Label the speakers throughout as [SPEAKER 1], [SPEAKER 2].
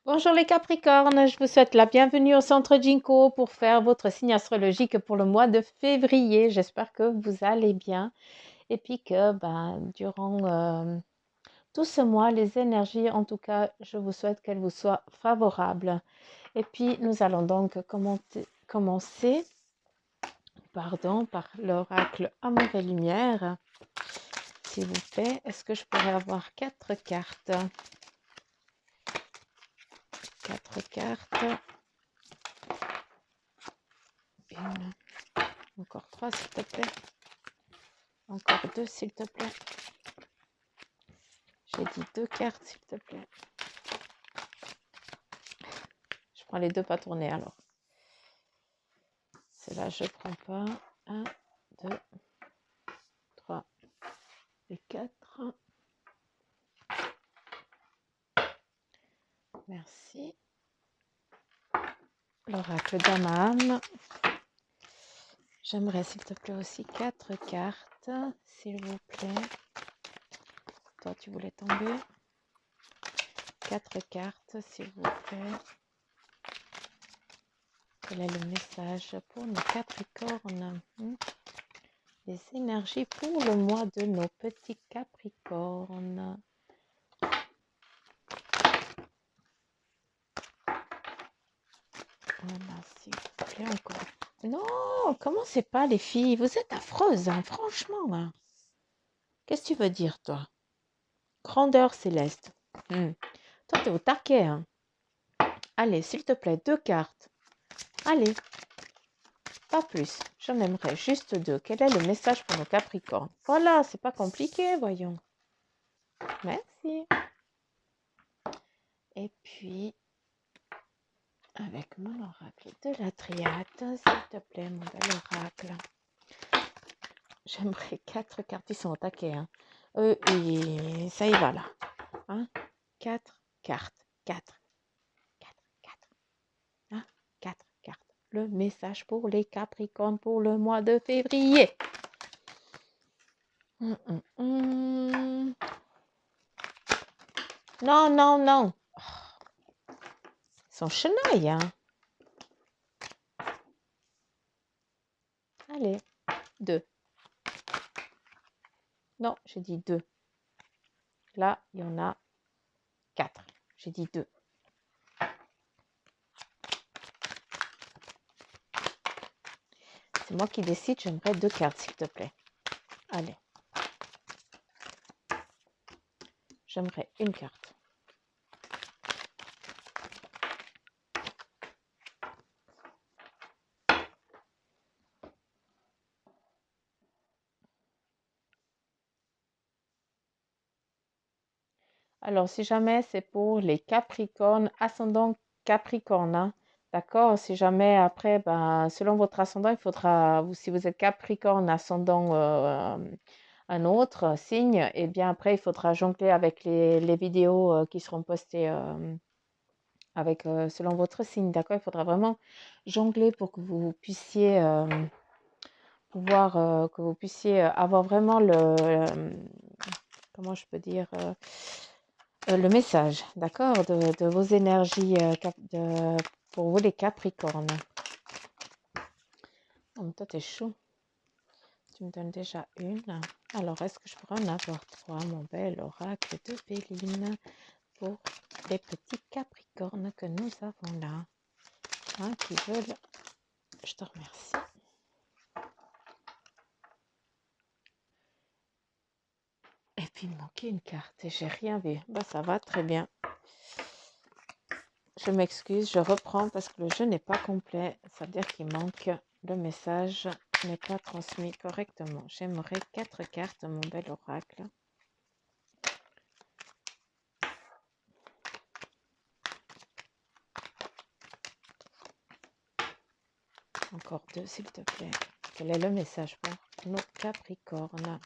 [SPEAKER 1] Bonjour les Capricornes, je vous souhaite la bienvenue au centre Jinko pour faire votre signe astrologique pour le mois de février. J'espère que vous allez bien et puis que durant tout ce mois, les énergies, en tout cas, je vous souhaite qu'elles vous soient favorables. Et puis, nous allons donc commencer par l'oracle Amour et Lumière. S'il vous plaît, est-ce que je pourrais avoir 4 cartes? 4 cartes. Une. Encore 3, s'il te plaît. Encore 2, s'il te plaît. J'ai dit 2 cartes, s'il te plaît. Je prends les 2 pas tournés alors. Celle-là, je prends pas. 1, 2, 3 et 4. Merci. L'oracle d'Amam. J'aimerais, s'il te plaît, aussi 4 cartes, s'il vous plaît. Toi, tu voulais tomber. 4 cartes, s'il vous plaît. Quel est le message pour nos Capricornes? Les énergies pour le mois de nos petits Capricornes. Voilà, s'il vous plaît, encore. Non, commencez pas, les filles. Vous êtes affreuses, hein, franchement. Hein. Qu'est-ce que tu veux dire, toi? Grandeur céleste. Toi, t'es au taquet. Hein. Allez, s'il te plaît, 2 cartes. Allez, pas plus. J'en aimerais juste 2. Quel est le message pour nos Capricornes? Voilà, c'est pas compliqué, voyons. Merci. Et puis, avec mon oracle de la triade, s'il te plaît, mon bel oracle. J'aimerais 4 cartes. Ils sont au taquet. Hein. Et ça y va là. Hein? 4 cartes. 4. 4. 4. Hein? 4 cartes. Le message pour les Capricornes pour le mois de février. Non, non, non. Oh. Ils sont chenailles, hein. Allez, 2. Non, j'ai dit 2. Là, il y en a 4. J'ai dit 2. C'est moi qui décide, j'aimerais 2 cartes, s'il te plaît. Allez. J'aimerais une carte. Alors, si jamais c'est pour les Capricornes, ascendant Capricorne, hein, d'accord? Si jamais après, selon votre ascendant, il faudra, si vous êtes Capricorne, ascendant un autre signe, et bien après, il faudra jongler avec les vidéos qui seront postées avec, selon votre signe, d'accord? Il faudra vraiment jongler pour que vous puissiez avoir vraiment comment je peux dire, le message, d'accord, de vos énergies pour vous les Capricornes. Oh, toi, t'es chaud. Tu me donnes déjà une. Alors, est-ce que je pourrais en avoir 3, mon bel oracle de Béline, pour les petits Capricornes que nous avons là, hein, qui veulent... Je te remercie. Et puis, il me manquait une carte et j'ai rien vu. Ça va, très bien. Je m'excuse, je reprends parce que le jeu n'est pas complet. Ça veut dire qu'il manque le message n'est pas transmis correctement. J'aimerais 4 cartes, mon bel oracle. Encore 2, s'il te plaît. Quel est le message pour nos Capricornes?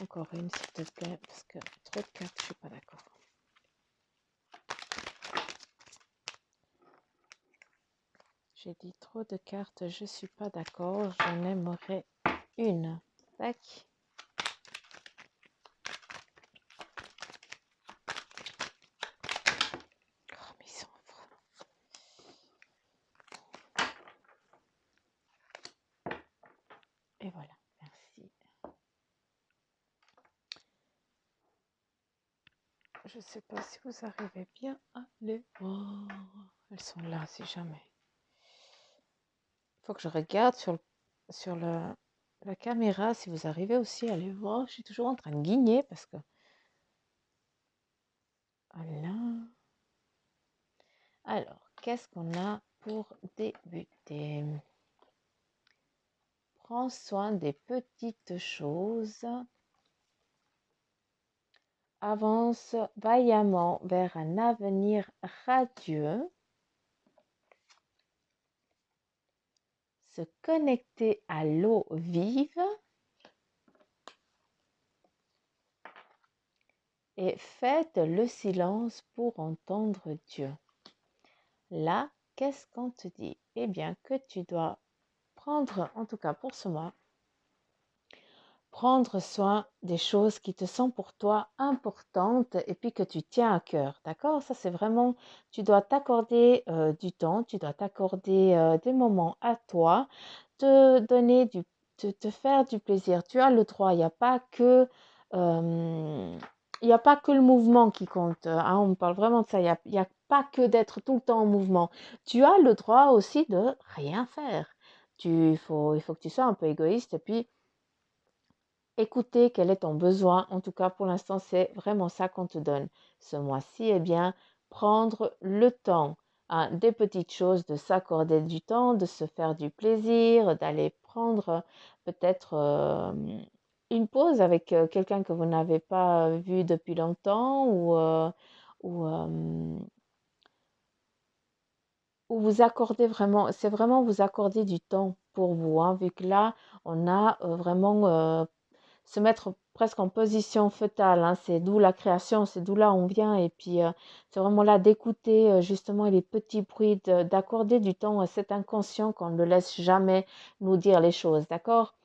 [SPEAKER 1] Encore une, s'il te plaît, parce que trop de cartes, je ne suis pas d'accord. J'ai dit trop de cartes, je ne suis pas d'accord. J'en aimerais une. Tac. Oh, mais ils sont affreux. Et voilà, merci. Je ne sais pas si vous arrivez bien à les voir. Elles sont là, si jamais. Il faut que je regarde sur la caméra si vous arrivez aussi à les voir. Je suis toujours en train de guigner parce que... Voilà. Alors, qu'est-ce qu'on a pour débuter? Prends soin des petites choses. Avance vaillamment vers un avenir radieux. Se connecter à l'eau vive. Et faites le silence pour entendre Dieu. Là, qu'est-ce qu'on te dit? Eh bien, que tu dois prendre, en tout cas pour ce mois, prendre soin des choses qui te sont pour toi importantes et puis que tu tiens à cœur. D'accord? Ça, c'est vraiment, tu dois t'accorder du temps, tu dois t'accorder des moments à toi, te donner te faire du plaisir. Tu as le droit, il n'y a pas que... il n'y a pas que le mouvement qui compte, hein, on parle vraiment de ça, il y a pas que d'être tout le temps en mouvement. Tu as le droit aussi de rien faire. Il faut que tu sois un peu égoïste et puis écouter quel est ton besoin. En tout cas, pour l'instant, c'est vraiment ça qu'on te donne. Ce mois-ci, eh bien, prendre le temps, hein, des petites choses, de s'accorder du temps, de se faire du plaisir, d'aller prendre peut-être une pause avec quelqu'un que vous n'avez pas vu depuis longtemps ou, euh, ou vous accorder vraiment, c'est vraiment vous accorder du temps pour vous, hein, vu que là, on a vraiment se mettre presque en position fœtale, hein, c'est d'où la création, c'est d'où là on vient et puis c'est vraiment là d'écouter justement les petits bruits, d'accorder du temps à cet inconscient qu'on ne laisse jamais nous dire les choses, d'accord?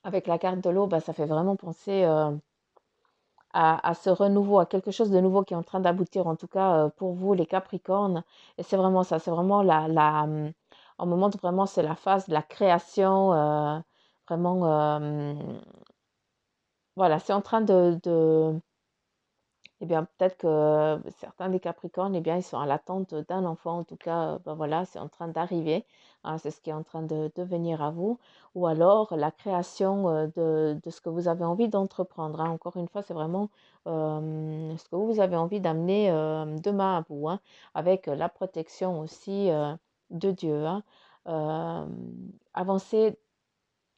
[SPEAKER 1] Avec la carte de l'eau, bah, ça fait vraiment penser à ce renouveau, à quelque chose de nouveau qui est en train d'aboutir, en tout cas pour vous les Capricornes. Et c'est vraiment ça, c'est vraiment un moment où vraiment c'est la phase de la création, vraiment, voilà, c'est en train eh bien, peut-être que certains des Capricornes, eh bien, ils sont à l'attente d'un enfant. En tout cas, ben voilà, c'est en train d'arriver, hein, c'est ce qui est en train de venir à vous. Ou alors la création de ce que vous avez envie d'entreprendre, hein. Encore une fois, c'est vraiment ce que vous avez envie d'amener demain à vous, hein, avec la protection aussi de Dieu, hein. Euh, Avancez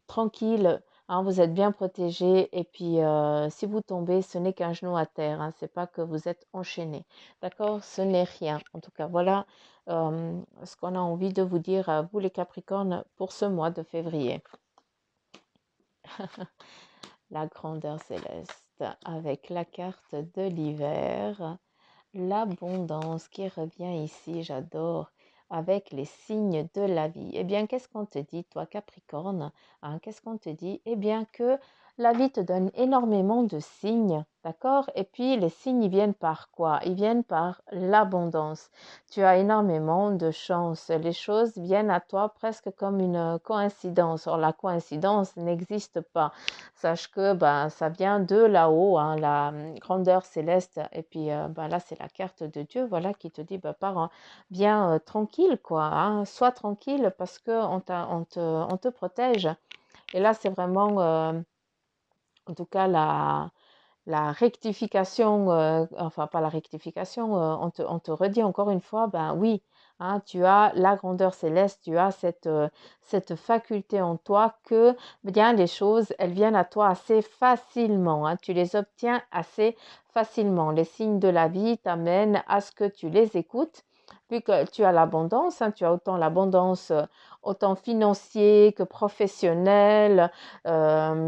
[SPEAKER 1] tranquille, hein, vous êtes bien protégé et puis si vous tombez, ce n'est qu'un genou à terre, hein, c'est pas que vous êtes enchaîné. D'accord? Ce n'est rien. En tout cas, voilà ce qu'on a envie de vous dire à vous les Capricornes pour ce mois de février. La grandeur céleste avec la carte de l'hiver, l'abondance qui revient ici, j'adore, avec les signes de la vie. Eh bien, qu'est-ce qu'on te dit, toi, Capricorne, hein? Qu'est-ce qu'on te dit? Eh bien, que la vie te donne énormément de signes, d'accord? Et puis, les signes, ils viennent par quoi? Ils viennent par l'abondance. Tu as énormément de chance. Les choses viennent à toi presque comme une coïncidence. Or, la coïncidence n'existe pas. Sache que ben, ça vient de là-haut, hein, la grandeur céleste. Et puis ben, là, c'est la carte de Dieu, voilà, qui te dit, ben, pars bien tranquille, quoi, hein, sois tranquille parce qu'on on te protège. Et là, c'est vraiment, en tout cas, la rectification, enfin pas la rectification, on te redit encore une fois, ben oui, hein, tu as la grandeur céleste, tu as cette faculté en toi que bien les choses, elles viennent à toi assez facilement, hein, tu les obtiens assez facilement. Les signes de la vie t'amènent à ce que tu les écoutes. Vu que tu as l'abondance, hein, tu as autant l'abondance, autant financier que professionnel,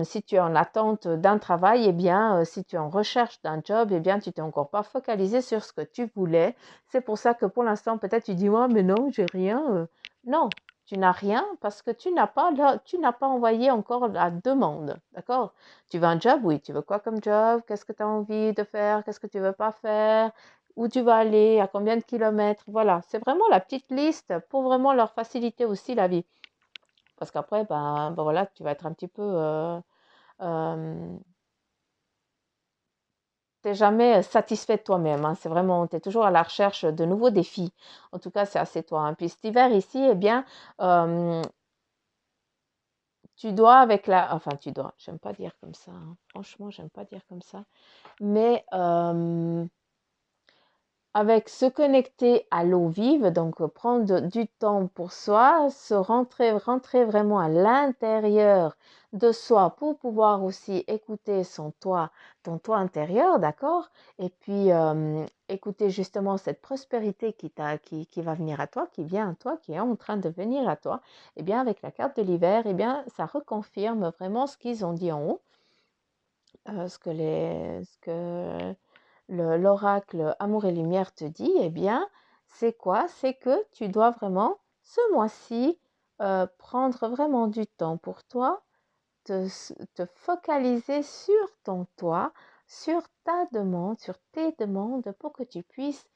[SPEAKER 1] si tu es en attente d'un travail, eh bien, si tu es en recherche d'un job, eh bien, tu t'es encore pas focalisé sur ce que tu voulais. C'est pour ça que pour l'instant, peut-être tu dis, ouais, mais non, j'ai rien. Non, tu n'as rien parce que tu n'as pas envoyé encore la demande, d'accord? Tu veux un job? Oui, tu veux quoi comme job? Qu'est-ce que tu as envie de faire? Qu'est-ce que tu veux pas faire? Où tu vas aller? À combien de kilomètres? Voilà, c'est vraiment la petite liste pour vraiment leur faciliter aussi la vie. Parce qu'après, ben voilà, tu vas être un petit peu, euh, t'es jamais satisfait de toi-même, hein. C'est vraiment, tu es toujours à la recherche de nouveaux défis. En tout cas, c'est assez toi, hein. Puis cet hiver ici, eh bien, euh, tu dois avec la, enfin tu dois, j'aime pas dire comme ça, hein. Franchement, j'aime pas dire comme ça, mais avec se connecter à l'eau vive, donc prendre du temps pour soi, se rentrer vraiment à l'intérieur de soi pour pouvoir aussi écouter ton toi intérieur, d'accord? Et puis écouter justement cette prospérité qui va venir à toi, qui vient à toi, qui est en train de venir à toi. Et bien avec la carte de l'hiver, et bien ça reconfirme vraiment ce qu'ils ont dit en haut, ce que l'oracle Amour et Lumière te dit, eh bien, c'est quoi? C'est que tu dois vraiment, ce mois-ci, prendre vraiment du temps pour toi, te focaliser sur ton toi, sur ta demande, sur tes demandes pour que tu puisses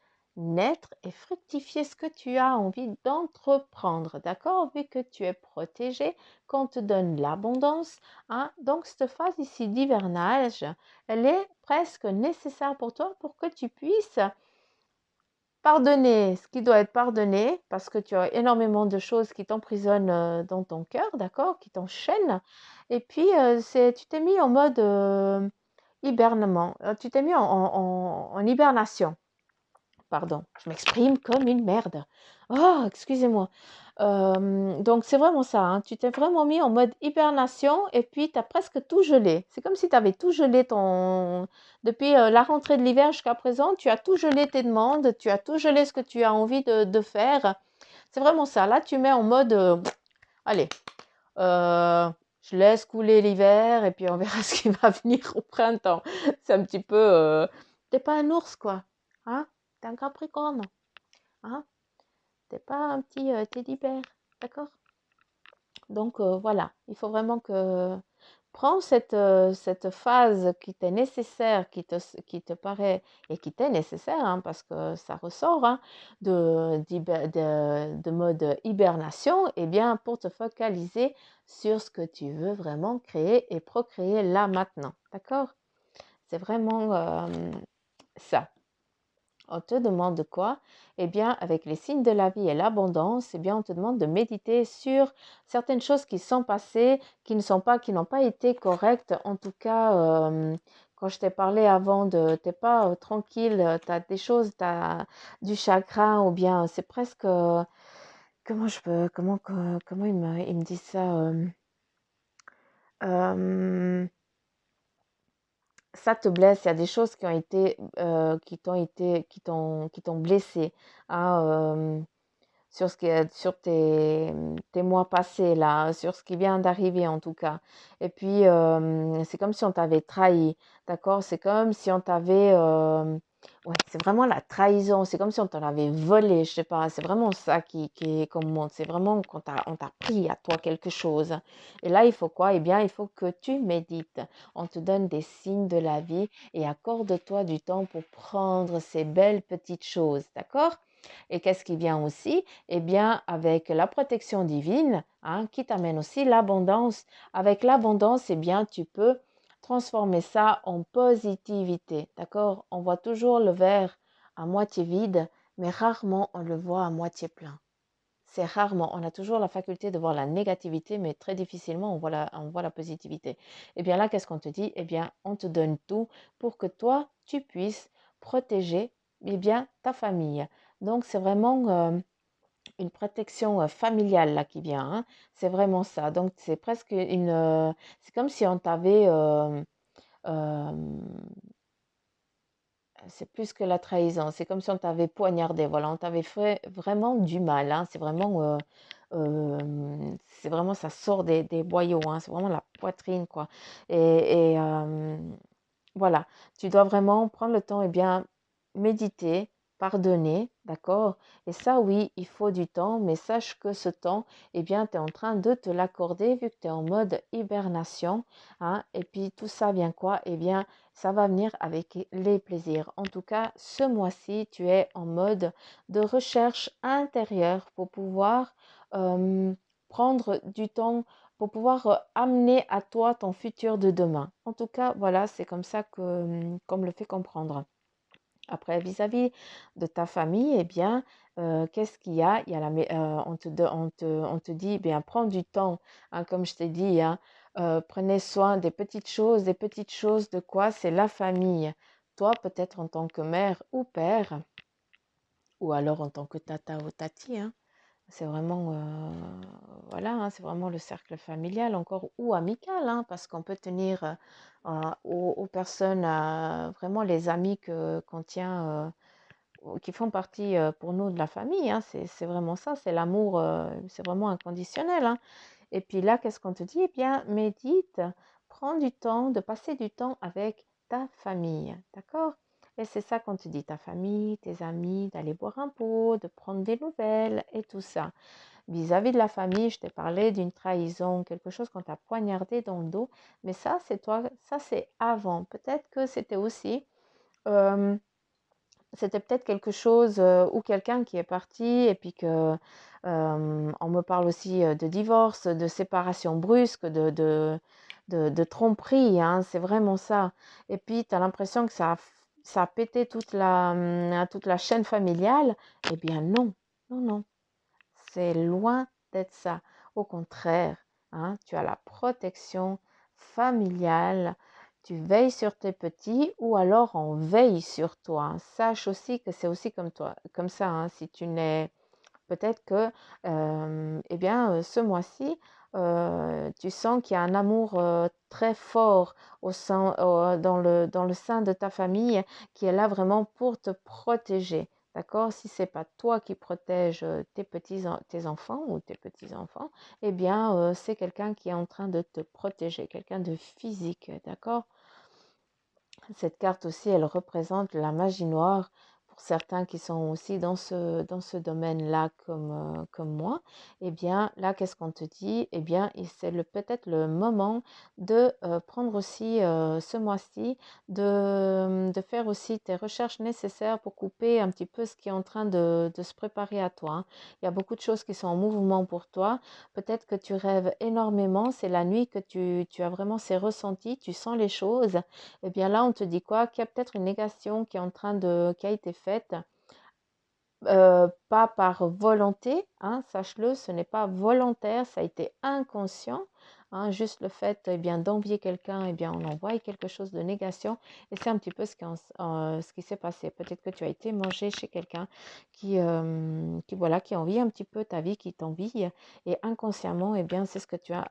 [SPEAKER 1] naître et fructifier ce que tu as envie d'entreprendre. D'accord? Vu que tu es protégé, qu'on te donne l'abondance, hein. Donc, cette phase ici d'hivernage, elle est presque nécessaire pour toi pour que tu puisses pardonner ce qui doit être pardonné parce que tu as énormément de choses qui t'emprisonnent dans ton cœur, d'accord, qui t'enchaînent. Et puis, tu t'es mis en mode hibernement, tu t'es mis en hibernation. Pardon, je m'exprime comme une merde. Oh, excusez-moi. Donc, c'est vraiment ça, hein. Tu t'es vraiment mis en mode hibernation et puis tu as presque tout gelé. C'est comme si tu avais tout gelé depuis la rentrée de l'hiver jusqu'à présent. Tu as tout gelé tes demandes, tu as tout gelé ce que tu as envie de faire. C'est vraiment ça. Là, tu mets en mode, allez, euh, je laisse couler l'hiver et puis on verra ce qui va venir au printemps. C'est un petit peu, t'es pas un ours, quoi. Hein? T'es un capricorne. Hein? T'es pas un petit teddy-bear. D'accord? Donc voilà, il faut vraiment que prends cette phase qui t'est nécessaire, qui te paraît et qui t'est nécessaire, hein, parce que ça ressort, hein, de mode hibernation, et bien pour te focaliser sur ce que tu veux vraiment créer et procréer là maintenant. D'accord? C'est vraiment ça. On te demande quoi? Eh bien, avec les signes de la vie et l'abondance, eh bien, on te demande de méditer sur certaines choses qui sont passées, qui n'ont pas été correctes. En tout cas, quand je t'ai parlé avant t'es pas tranquille, tu as des choses, tu as du chagrin, ou bien c'est presque, comment il me dit ça? Euh, Ça te blesse, il y a des choses qui ont qui t'ont blessé, hein, sur tes mois passés là, sur ce qui vient d'arriver en tout cas. Et puis c'est comme si on t'avait trahi, d'accord? C'est comme si on t'avait, ouais, c'est vraiment la trahison. C'est comme si on t'en avait volé, je sais pas. C'est vraiment ça qui est comme monde. C'est vraiment qu'on on t'a pris à toi quelque chose. Et là, il faut quoi? Eh bien, il faut que tu médites. On te donne des signes de la vie et accorde-toi du temps pour prendre ces belles petites choses, d'accord? Et qu'est-ce qui vient aussi? Eh bien, avec la protection divine, hein, qui t'amène aussi l'abondance. Avec l'abondance, eh bien, tu peux transformer ça en positivité, d'accord? On voit toujours le verre à moitié vide, mais rarement on le voit à moitié plein. C'est rarement, on a toujours la faculté de voir la négativité, mais très difficilement on voit la positivité. Eh bien là, qu'est-ce qu'on te dit? Eh bien, on te donne tout pour que toi, tu puisses protéger eh bien, ta famille. Donc, c'est vraiment une protection familiale là qui vient, hein. C'est vraiment ça. Donc, c'est presque c'est comme si on t'avait... euh, c'est plus que la trahison. C'est comme si on t'avait poignardé. Voilà, on t'avait fait vraiment du mal, hein. C'est vraiment, ça sort des boyaux, hein. C'est vraiment la poitrine, quoi. Et voilà, tu dois vraiment prendre le temps et bien méditer, pardonner, D'accord? Et ça, oui, il faut du temps, mais sache que ce temps, eh bien, tu es en train de te l'accorder vu que tu es en mode hibernation, hein. Et puis tout ça vient quoi? Eh bien, ça va venir avec les plaisirs. En tout cas, ce mois-ci, tu es en mode de recherche intérieure pour pouvoir euh, prendre du temps, pour pouvoir amener à toi ton futur de demain. En tout cas, voilà, c'est comme ça qu'on me le fait comprendre. Après, vis-à-vis de ta famille, eh bien, qu'est-ce qu'il y a? Il y a on te dit, eh bien, prends du temps, hein, comme je t'ai dit, hein, prenez soin des petites choses de quoi? C'est la famille. Toi, peut-être en tant que mère ou père, ou alors en tant que tata ou tati, hein, c'est vraiment, voilà, hein, c'est vraiment le cercle familial encore ou amical, hein, parce qu'on peut tenir aux personnes, vraiment les amis qu'on tient, qui font partie pour nous de la famille, hein, c'est vraiment ça, c'est l'amour, c'est vraiment inconditionnel, hein. Et puis là, qu'est-ce qu'on te dit? Eh bien, médite, prends du temps, de passer du temps avec ta famille, d'accord? Et c'est ça qu'on te dit, ta famille, tes amis, d'aller boire un pot, de prendre des nouvelles et tout ça. Vis-à-vis de la famille, je t'ai parlé d'une trahison, quelque chose qu'on t'a poignardé dans le dos, mais ça, c'est toi, ça, c'est avant. Peut-être que c'était aussi euh, c'était peut-être quelque chose ou quelqu'un qui est parti et puis que on me parle aussi de divorce, de séparation brusque, de tromperie, hein, c'est vraiment ça. Et puis tu as l'impression que ça a pété toute la chaîne familiale. Eh bien non, non, non, c'est loin d'être ça. Au contraire, hein, tu as la protection familiale, tu veilles sur tes petits ou alors on veille sur toi, hein. Sache aussi que c'est aussi comme toi, comme ça, hein. Si tu n'es peut-être que eh bien, ce mois-ci, tu sens qu'il y a un amour très fort dans le sein de ta famille qui est là vraiment pour te protéger. D'accord? Si c'est pas toi qui protèges tes enfants ou tes petits-enfants, eh bien, c'est quelqu'un qui est en train de te protéger, quelqu'un de physique. D'accord? Cette carte aussi, elle représente la magie noire pour certains qui sont aussi dans ce domaine-là comme moi. Eh bien, là, qu'est-ce qu'on te dit? Eh bien, c'est peut-être le moment de prendre aussi ce mois-ci, de faire aussi tes recherches nécessaires pour couper un petit peu ce qui est en train de se préparer à toi, hein. Il y a beaucoup de choses qui sont en mouvement pour toi. Peut-être que tu rêves énormément, c'est la nuit que tu as vraiment ces ressentis, tu sens les choses. Eh bien là, on te dit quoi? Qu'il y a peut-être une négation qui a été faite, pas par volonté, hein, sache-le, ce n'est pas volontaire, ça a été inconscient, hein, juste le fait eh bien, d'envier quelqu'un, eh bien, on envoie quelque chose de négation, et c'est un petit peu ce qui s'est passé. Peut-être que tu as été mangé chez quelqu'un voilà, qui envie un petit peu ta vie, qui t'envie, et inconsciemment, eh bien, c'est ce que tu as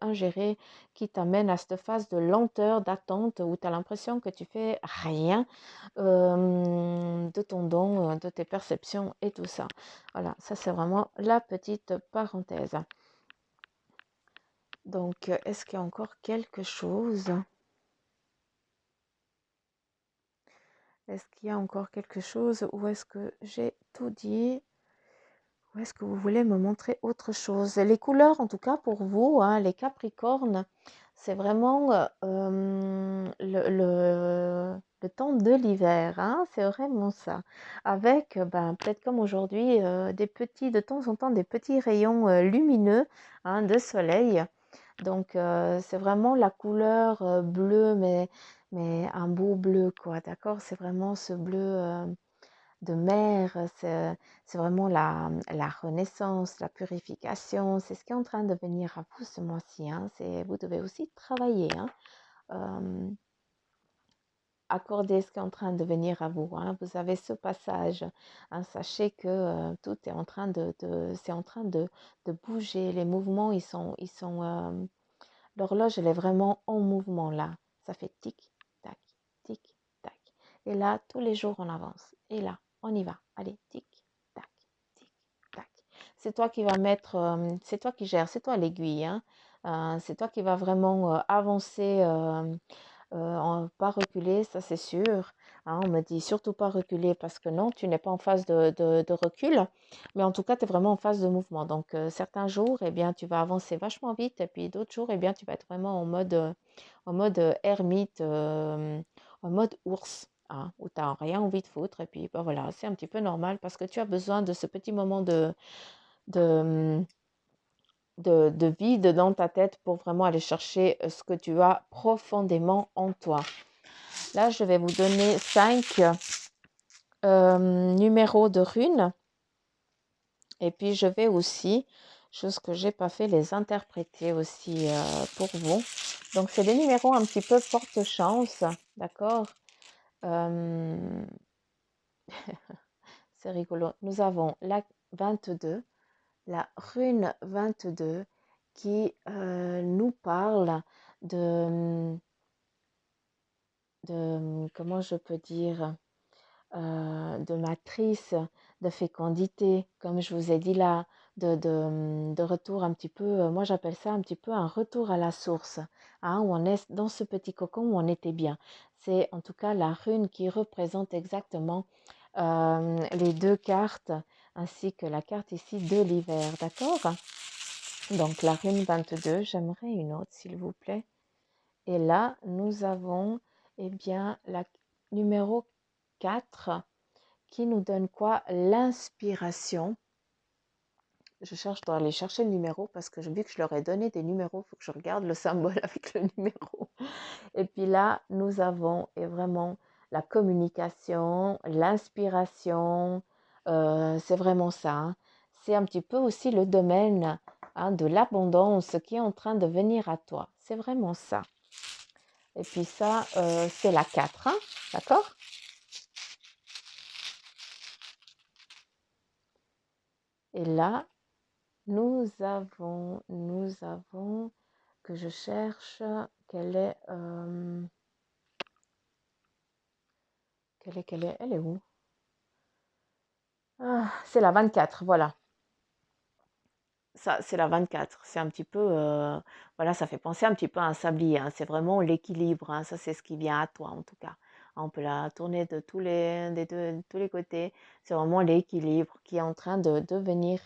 [SPEAKER 1] ingéré qui t'amène à cette phase de lenteur, d'attente, où tu as l'impression que tu fais rien de ton don, de tes perceptions et tout ça. Voilà, ça c'est vraiment la petite parenthèse. Donc, est-ce qu'il y a encore quelque chose? Est-ce qu'il y a encore quelque chose ou est-ce que j'ai tout dit? Ou est-ce que vous voulez me montrer autre chose? Les couleurs, en tout cas pour vous, hein, les Capricornes, c'est vraiment le temps de l'hiver, hein, c'est vraiment ça. Avec, ben, peut-être comme aujourd'hui, de temps en temps, des petits rayons lumineux, hein, de soleil. Donc, c'est vraiment la couleur bleue, mais un beau bleu, quoi, d'accord? C'est vraiment ce bleu de mer, c'est vraiment la renaissance, la purification. C'est ce qui est en train de venir à vous ce mois-ci, hein. Vous devez aussi travailler, hein. Euh, Accorder ce qui est en train de venir à vous, hein. Vous avez ce passage, hein. Sachez que tout est en train c'est en train de bouger. Les mouvements, l'horloge, elle est vraiment en mouvement là. Ça fait tic-tac, tic-tac. Et là, tous les jours, on avance. Et là, on y va. Allez, tic-tac, tic-tac. C'est toi qui vas c'est toi qui gères, c'est toi l'aiguille, hein. C'est toi qui vas vraiment avancer pas reculer, ça c'est sûr. Hein, on me dit surtout pas reculer parce que non, tu n'es pas en phase de recul, mais en tout cas, tu es vraiment en phase de mouvement. Donc, certains jours, eh bien, tu vas avancer vachement vite, et puis d'autres jours, eh bien, tu vas être vraiment en mode ermite, en mode ours, hein, où tu n'as rien envie de foutre. Et puis, bah, voilà, c'est un petit peu normal parce que tu as besoin de ce petit moment de, de vide dans ta tête pour vraiment aller chercher ce que tu as profondément en toi. Là, je vais vous donner 5 numéros de runes. Et puis, je vais aussi, chose que j'ai pas fait, les interpréter aussi pour vous. Donc, c'est des numéros un petit peu porte-chance, d'accord. Euh, c'est rigolo. Nous avons la 22, la rune 22 qui nous parle comment je peux dire, de matrice, de fécondité, comme je vous ai dit là, de retour un petit peu, moi j'appelle ça un petit peu un retour à la source, hein, où on est dans ce petit cocon où on était bien. C'est en tout cas la rune qui représente exactement les deux cartes, ainsi que la carte ici de l'hiver, d'accord? Donc la rune 22, j'aimerais une autre s'il vous plaît. Et là, nous avons eh bien la numéro 4 qui nous donne quoi? L'inspiration. Je dois aller chercher le numéro parce que vu que je leur ai donné des numéros, il faut que je regarde le symbole avec le numéro. Et puis là, nous avons vraiment la communication, l'inspiration. C'est vraiment ça, hein. C'est un petit peu aussi le domaine, hein, de l'abondance qui est en train de venir à toi. C'est vraiment ça. Et puis ça, c'est la 4, hein, d'accord? Et là, nous avons, que je cherche, elle est où? Ah, c'est la 24, voilà. Ça, c'est la 24. C'est un petit peu, voilà, ça fait penser un petit peu à un sablier, hein. C'est vraiment l'équilibre, hein. Ça, c'est ce qui vient à toi, en tout cas. On peut la tourner de tous les côtés. C'est vraiment l'équilibre qui est en train de devenir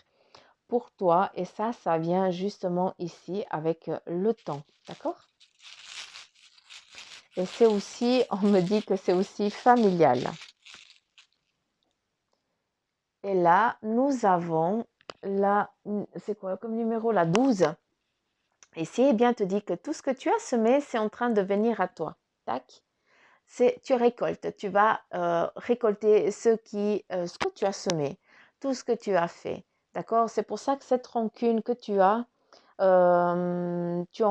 [SPEAKER 1] pour toi. Et ça vient justement ici avec le temps. D'accord? Et c'est aussi, on me dit que c'est aussi familial. Et là, nous avons c'est quoi comme numéro? La 12. Ici, eh bien, te dit que tout ce que tu as semé, c'est en train de venir à toi. Tac. Tu récoltes. Tu vas récolter ce que tu as semé, tout ce que tu as fait. D'accord? C'est pour ça que cette rancune que tu en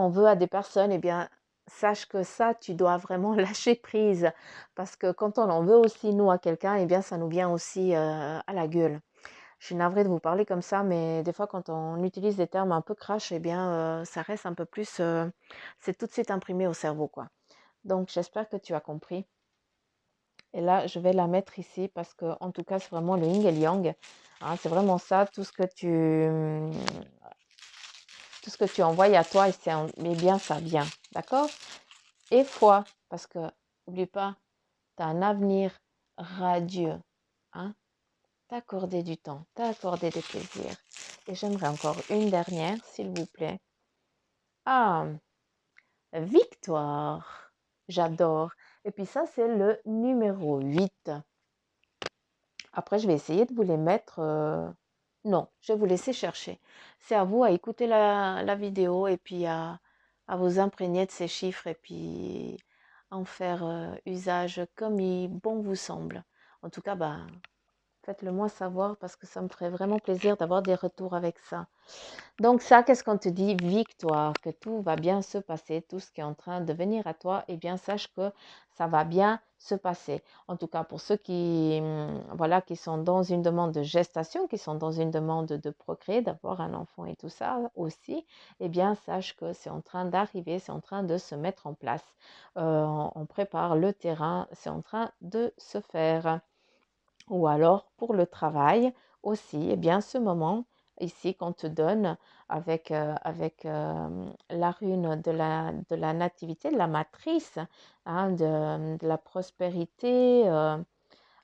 [SPEAKER 1] veux à des personnes, eh bien, sache que ça, tu dois vraiment lâcher prise. Parce que quand on en veut aussi, nous, à quelqu'un, eh bien, ça nous vient aussi à la gueule. Je suis navrée de vous parler comme ça, mais des fois, quand on utilise des termes un peu crash, eh bien, ça reste un peu plus, c'est tout de suite imprimé au cerveau, quoi. Donc, j'espère que tu as compris. Et là, je vais la mettre ici parce que, en tout cas, c'est vraiment le yin et le yang, hein. C'est vraiment ça, tout ce que tu envoies à toi, mais bien, ça vient, d'accord? Et foi, parce que, n'oublie pas, tu as un avenir radieux, hein? T'accorder du temps, t'accorder des plaisirs. Et j'aimerais encore une dernière, s'il vous plaît. Ah, victoire. J'adore. Et puis ça, c'est le numéro 8. Après, je vais essayer de vous les mettre. Non, je vais vous laisser chercher. C'est à vous à écouter la vidéo et puis à vous imprégner de ces chiffres et puis en faire usage comme bon vous semble. En tout cas, bah, faites-le moi savoir parce que ça me ferait vraiment plaisir d'avoir des retours avec ça. Donc ça, qu'est-ce qu'on te dit? Victoire, que tout va bien se passer, tout ce qui est en train de venir à toi, eh bien sache que ça va bien se passer. En tout cas, pour ceux qui, voilà, qui sont dans une demande de gestation, qui sont dans une demande de procréer, d'avoir un enfant et tout ça aussi, eh bien sache que c'est en train d'arriver, c'est en train de se mettre en place. On prépare le terrain, c'est en train de se faire. Ou alors pour le travail aussi, eh bien ce moment ici qu'on te donne avec la rune de la nativité, de la matrice, hein, de la prospérité.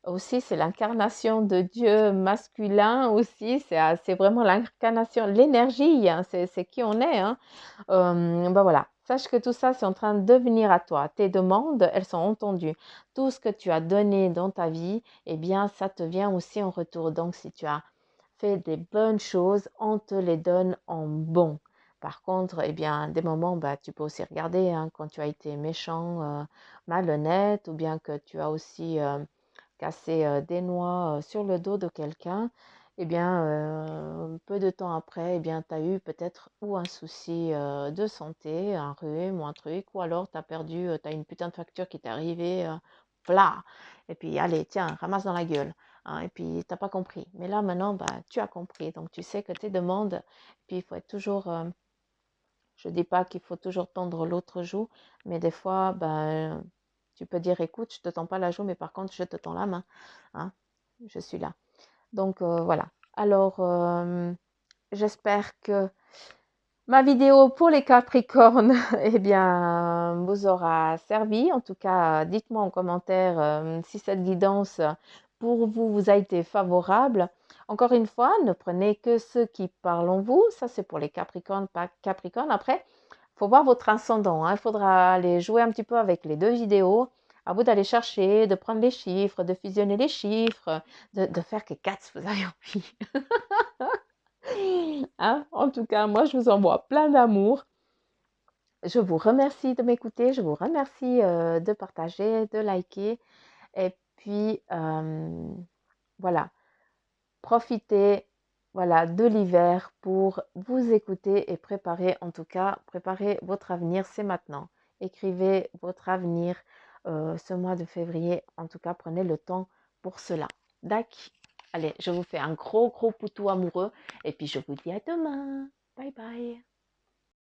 [SPEAKER 1] Aussi, c'est l'incarnation de Dieu masculin aussi, c'est vraiment l'incarnation, l'énergie, hein, c'est qui on est. Hein. Ben voilà, sache que tout ça, c'est en train de venir à toi. Tes demandes, elles sont entendues. Tout ce que tu as donné dans ta vie, eh bien, ça te vient aussi en retour. Donc, si tu as fait des bonnes choses, on te les donne en bon. Par contre, eh bien, des moments, bah, tu peux aussi regarder hein, quand tu as été méchant, malhonnête, ou bien que tu as aussi cassé des noix sur le dos de quelqu'un, eh bien, peu de temps après, eh bien, tu as eu peut-être ou un souci de santé, un rhume ou un truc, ou alors tu as perdu, tu as une putain de facture qui t'est arrivée, voilà. Et puis, allez, tiens, ramasse dans la gueule. Hein, et puis, tu n'as pas compris. Mais là, maintenant, bah, tu as compris. Donc, tu sais que tes demandes, puis il faut être toujours, je ne dis pas qu'il faut toujours tendre l'autre joue, mais des fois, ben, tu peux dire, écoute, je ne te tends pas la joue, mais par contre, je te tends la main. Hein, je suis là. Donc, voilà. Alors, j'espère que ma vidéo pour les Capricornes, eh bien, vous aura servi. En tout cas, dites-moi en commentaire si cette guidance pour vous vous a été favorable. Encore une fois, ne prenez que ceux qui parlent en vous. Ça, c'est pour les Capricornes, pas Capricornes. Après, il faut voir votre ascendant. Hein. Il faudra aller jouer un petit peu avec les deux vidéos. À vous d'aller chercher, de prendre les chiffres, de fusionner les chiffres, de faire que 4 vous avez envie. Hein, en tout cas, moi, je vous envoie plein d'amour. Je vous remercie de m'écouter. Je vous remercie de partager, de liker. Et puis, voilà, profitez voilà, de l'hiver pour vous écouter et préparer, en tout cas, préparer votre avenir, c'est maintenant. Écrivez votre avenir ce mois de février. En tout cas, prenez le temps pour cela. D'accord. Allez, je vous fais un gros, gros poutou amoureux et puis je vous dis à demain. Bye bye.